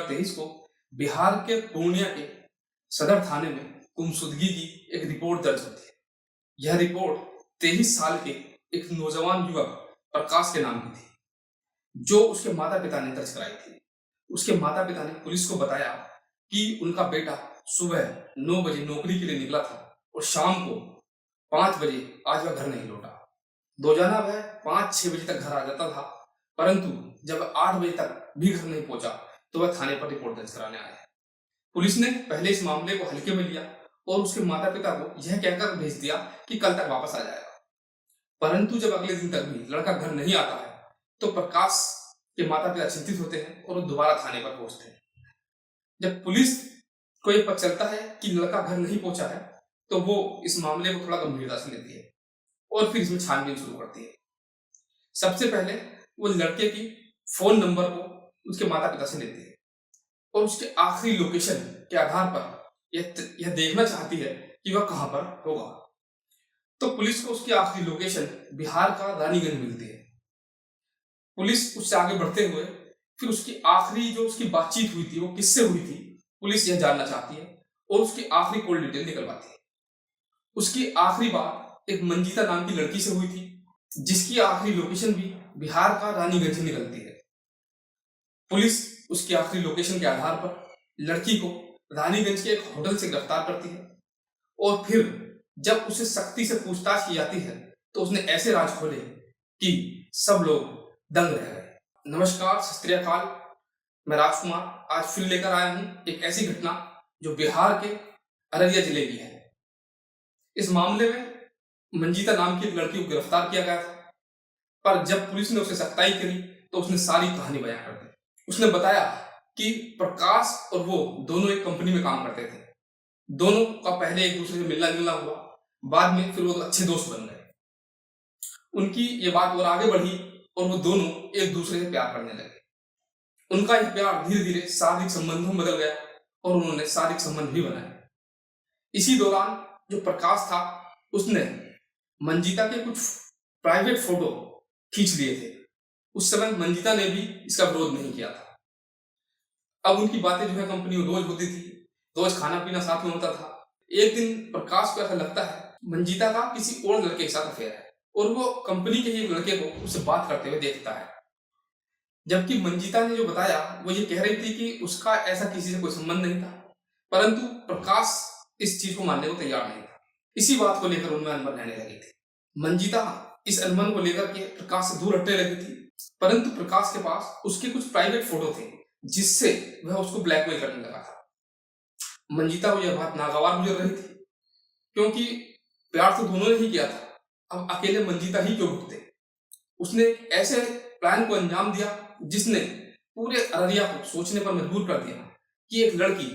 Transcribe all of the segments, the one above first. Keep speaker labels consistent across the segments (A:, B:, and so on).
A: 2023 को बिहार के पूर्णिया के सदर थाने में गुमशुदगी की एक रिपोर्ट दर्ज होती है। यह रिपोर्ट 23 साल के एक नौजवान युवक प्रकाश के नाम की थी, जो उसके माता पिता ने दर्ज कराई थी। उसके माता पिता ने पुलिस को बताया कि उनका बेटा सुबह 9 बजे नौकरी के लिए निकला था और शाम को 5 बजे आज वह घर नहीं लौटा। रोजाना वह 5-6 बजे तक घर आ जाता था, परंतु जब 8 बजे तक भी घर नहीं पहुंचा तो वह थाने पर रिपोर्ट दर्ज कराने आया। पुलिस ने पहले इस मामले को हल्के में लिया और उसके माता पिता को यह कहकर भेज दिया कि कल तक वापस आ जाएगा। परंतु जब अगले दिन तक भी लड़का घर नहीं आता है तो प्रकाश के माता पिता चिंतित होते हैं और वो दोबारा थाने पर पहुंचते हैं। जब पुलिस को यह पता चलता है कि लड़का घर नहीं पहुंचा है तो वो इस मामले को थोड़ा गंभीरता से लेती है और फिर इसमें छानबीन शुरू करती है। सबसे पहले वो लड़के की फोन नंबर को उसके माता पिता से लेती है और उसके आखिरी लोकेशन के आधार पर यह देखना चाहती है कि वह कहां पर होगा। तो पुलिस को उसकी आखिरी लोकेशन बिहार का रानीगंज मिलती है। पुलिस उससे आगे बढ़ते हुए फिर उसकी आखिरी जो उसकी बातचीत हुई थी वो किससे हुई थी, पुलिस यह जानना चाहती है और उसकी आखिरी कॉल डिटेल निकलवाती है। उसकी आखिरी बात एक मंजीता नाम की लड़की से हुई थी, जिसकी आखिरी लोकेशन भी बिहार का रानीगंज से निकलती है। पुलिस उसकी आखिरी लोकेशन के आधार पर लड़की को रानीगंज के एक होटल से गिरफ्तार करती है और फिर जब उसे सख्ती से पूछताछ की जाती है तो उसने ऐसे राज खोले कि सब लोग दंग रह गए। नमस्कार, सत श्री अकाल, मैं राजकुमार आज फिर लेकर आया हूं एक ऐसी घटना जो बिहार के अररिया जिले की है। इस मामले में मंजीता नाम की एक लड़की को गिरफ्तार किया गया था, पर जब पुलिस ने उसे सख्ताई करी तो उसने सारी कहानी बयां कर दी। उसने बताया कि प्रकाश और वो दोनों एक कंपनी में काम करते थे। दोनों का पहले एक दूसरे से मिलना जुलना हुआ, बाद में फिर वो अच्छे दोस्त बन गए। उनकी ये बात और आगे बढ़ी और वो दोनों एक दूसरे से प्यार करने लगे। उनका यह प्यार धीरे धीरे शारीरिक संबंधों में बदल गया और उन्होंने शारीरिक संबंध भी बनाए। इसी दौरान जो प्रकाश था उसने मंजीता के कुछ प्राइवेट फोटो खींच लिए थे। उस समय मंजीता ने भी इसका विरोध नहीं किया था। अब उनकी बातें जो है कंपनी में रोज होती थी, रोज खाना पीना साथ में होता था। एक दिन प्रकाश को ऐसा लगता है मंजीता का किसी और लड़के के साथ अफेयर है और वो कंपनी के ही लड़के को उससे बात करते हुए देखता है, जबकि मंजीता ने जो बताया वो ये कह रही थी कि उसका ऐसा किसी से कोई संबंध नहीं था, परंतु प्रकाश इस चीज को मानने को तैयार नहीं था। इसी बात को लेकर उनमें अनबन रहने लगी थी। मंजीता इस अनबन को लेकर के प्रकाश से दूर हटने लगी थी, परंतु प्रकाश के पास उसके कुछ प्राइवेट फोटो थे जिससे वह उसको ब्लैकमेल करने लगा था। मंजीता को यह बात नागवार गुजर रही थी, क्योंकि प्यार तो दोनों ने ही किया था, अब अकेले मंजीता ही क्यों भुगते। उसने ऐसे प्लान को अंजाम दिया जिसने पूरे अररिया को सोचने पर मजबूर कर दिया कि एक लड़की,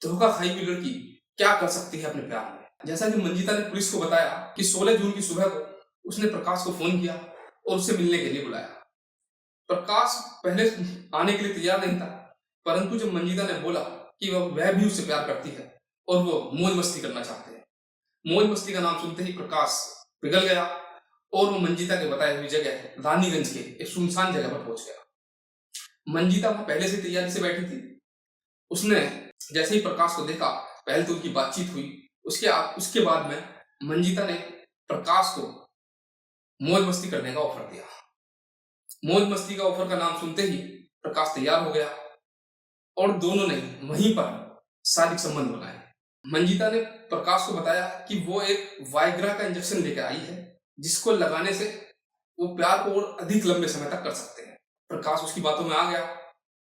A: धोखा खाई हुई लड़की क्या कर सकती है अपने प्यार में। जैसा कि मंजीता ने पुलिस को बताया कि 16 जून की सुबह को उसने प्रकाश को फोन किया और उससे मिलने के लिए बुलाया। प्रकाश पहले आने के लिए तैयार नहीं था, परंतु जब मंजीता ने बोला कि वह भी उससे प्यार करती है और वो मौज मस्ती करना चाहते हैं, मौज मस्ती का नाम सुनते ही प्रकाश पिघल गया और वो मंजीता के बताए हुई जगह रानीगंज के एक सुनसान जगह पर पहुंच गया। मंजीता वहां पहले से तैयारी से बैठी थी। उसने जैसे ही प्रकाश को देखा, पहले तो उनकी बातचीत हुई, उसके बाद में मंजीता ने प्रकाश को मौज मस्ती करने का ऑफर दिया। मौज मस्ती का ऑफर का नाम सुनते ही प्रकाश तैयार हो गया और दोनों ने वहीं पर शारीरिक संबंध बनाए। मंजीता ने प्रकाश को बताया कि वो एक वाइग्रा का इंजेक्शन लेकर आई है जिसको लगाने से वो प्यार को और अधिक लंबे समय तक कर सकते हैं। प्रकाश उसकी बातों में आ गया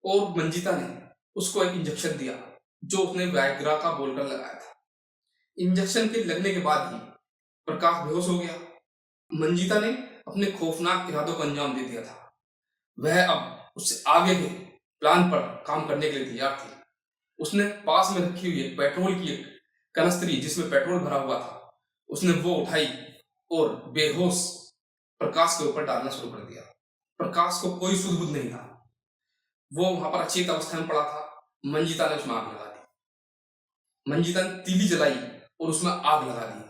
A: और मंजीता ने उसको एक इंजेक्शन दिया जो उसने वाइग्रा का बोलकर लगाया था। इंजेक्शन के लगने के बाद ही प्रकाश बेहोश हो गया। मंजीता ने अपने खौफनाक इरादों को अंजाम दे दिया था। वह अब उससे आगे के प्लान पर काम करने के लिए तैयार थी। उसने पास में रखी हुई एक पेट्रोल की एक कनस्तरी जिसमें पेट्रोल भरा हुआ था, उसने वो उठाई और बेहोश प्रकाश के ऊपर डालना शुरू कर दिया। प्रकाश को कोई सुध बुध नहीं था, वो वहां पर अचेत अवस्था में पड़ा था। मंजीता ने उसमें आग लगा दी। मंजीता ने तीली जलाई और उसमें आग लगा दी।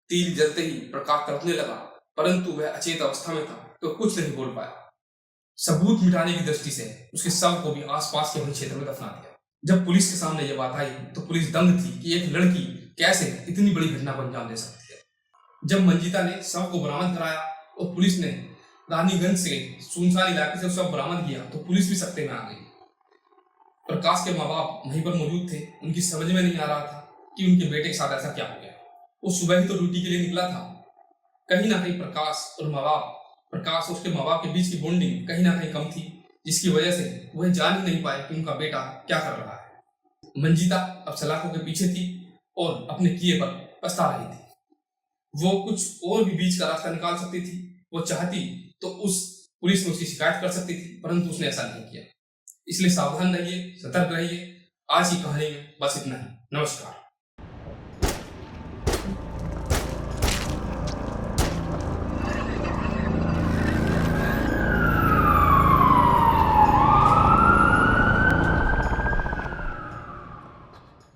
A: तीली जलते ही प्रकाश तड़पने लगा, परंतु वह अचेत अवस्था में था तो कुछ नहीं बोल पाया। सबूत मिटाने की दृष्टि से उसके शव को भी आसपास के वही क्षेत्र में दफना दिया। जब पुलिस के सामने ये बात आई तो पुलिस दंग थी कि एक लड़की कैसे इतनी बड़ी घटना को अंजाम दे सकती है। जब मंजिता ने शव को बरामद कराया और पुलिस ने रानीगंज से सुनसान इलाके से शव बरामद किया तो पुलिस भी सकते में आ गई। प्रकाश के माँ बाप वहीं पर मौजूद थे। उनकी समझ में नहीं आ रहा था कि उनके बेटे के साथ ऐसा क्या हो गया। वो सुबह ही तो ड्यूटी के लिए निकला था। कहीं ना कहीं प्रकाश और उसके माँ बाप के बीच की बॉन्डिंग कहीं ना कहीं कम थी, जिसकी वजह से वह जान ही नहीं पाए कि उनका बेटा क्या कर रहा है। मंजिता अब सलाखों के पीछे थी और अपने किए पर पछता रही थी। वो कुछ और भी बीच का रास्ता निकाल सकती थी। वो चाहती तो उस पुलिस में उसकी शिकायत कर सकती थी, परंतु उसने ऐसा नहीं किया। इसलिए सावधान रहिए, सतर्क रहिए। आज की कहानी में बस इतना ही। नमस्कार।